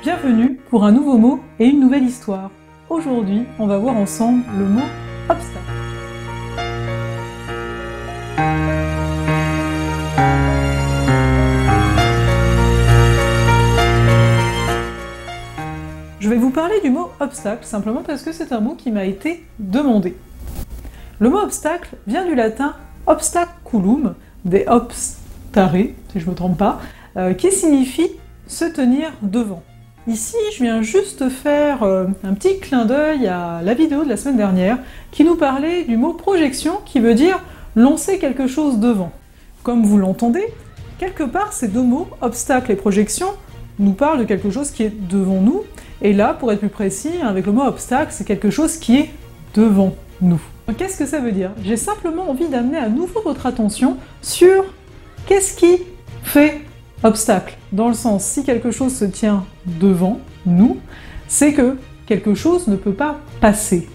Bienvenue pour un nouveau mot et une nouvelle histoire. Aujourd'hui, on va voir ensemble le mot obstacle. Je vais vous parler du mot obstacle simplement parce que c'est un mot qui m'a été demandé. Le mot obstacle vient du latin obstaculum, des obstare, si je ne me trompe pas, qui signifie se tenir devant. Ici, je viens juste faire un petit clin d'œil à la vidéo de la semaine dernière qui nous parlait du mot projection qui veut dire lancer quelque chose devant. Comme vous l'entendez, quelque part ces deux mots, obstacle et projection, nous parlent de quelque chose qui est devant nous, et là, pour être plus précis, avec le mot obstacle, c'est quelque chose qui est devant nous. Qu'est-ce que ça veut dire? J'ai simplement envie d'amener à nouveau votre attention sur qu'est-ce qui fait obstacle, dans le sens, si quelque chose se tient devant nous, c'est que quelque chose ne peut pas passer.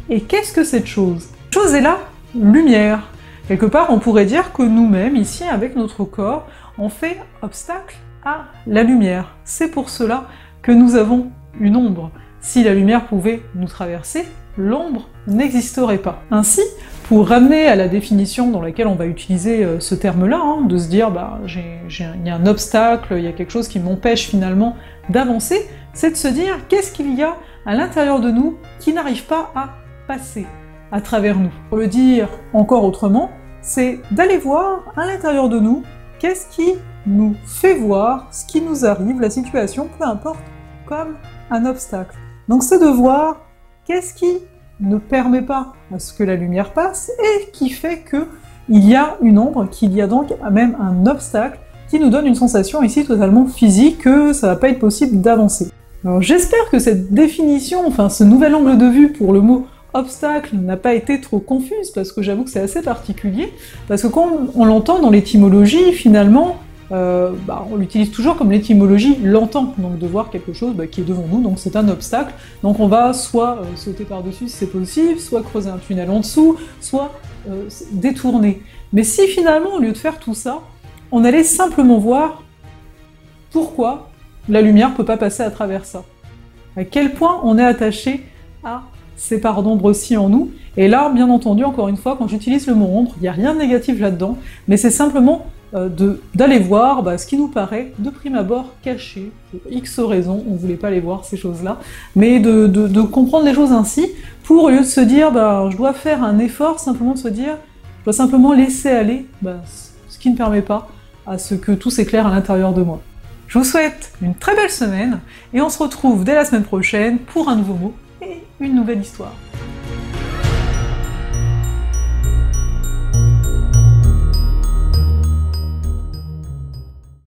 Et qu'est-ce que cette chose? Cette chose est la lumière. Quelque part, on pourrait dire que nous-mêmes, ici, avec notre corps, on fait obstacle à la lumière. C'est pour cela que nous avons une ombre. Si la lumière pouvait nous traverser, l'ombre n'existerait pas. Ainsi, pour ramener à la définition dans laquelle on va utiliser ce terme-là, de se dire il y a un obstacle, il y a quelque chose qui m'empêche finalement d'avancer, c'est de se dire qu'est-ce qu'il y a à l'intérieur de nous qui n'arrive pas à passer à travers nous. Pour le dire encore autrement, c'est d'aller voir à l'intérieur de nous qu'est-ce qui nous fait voir ce qui nous arrive, la situation, peu importe, comme un obstacle. Donc c'est de voir qu'est-ce qui ne permet pas à ce que la lumière passe et qui fait qu'il y a une ombre, qu'il y a donc même un obstacle qui nous donne une sensation ici totalement physique que ça va pas être possible d'avancer. Alors j'espère que cette définition, enfin ce nouvel angle de vue pour le mot obstacle n'a pas été trop confuse parce que j'avoue que c'est assez particulier, parce que quand on l'entend dans l'étymologie finalement, on l'utilise toujours comme l'étymologie l'entend, donc de voir quelque chose qui est devant nous, donc c'est un obstacle, donc on va soit sauter par-dessus si c'est possible, soit creuser un tunnel en dessous, soit détourner. Mais si finalement, au lieu de faire tout ça, on allait simplement voir pourquoi la lumière peut pas passer à travers ça, à quel point on est attaché à ces parts d'ombre-ci en nous, et là, bien entendu, encore une fois, quand j'utilise le mot ombre, il n'y a rien de négatif là-dedans, mais c'est simplement d'aller voir ce qui nous paraît de prime abord caché, pour X raisons, on ne voulait pas les voir ces choses-là, mais de comprendre les choses ainsi, pour au lieu de se dire je dois faire un effort, simplement de se dire je dois simplement laisser aller ce qui ne permet pas à ce que tout s'éclaire à l'intérieur de moi. Je vous souhaite une très belle semaine, et on se retrouve dès la semaine prochaine pour un nouveau mot et une nouvelle histoire.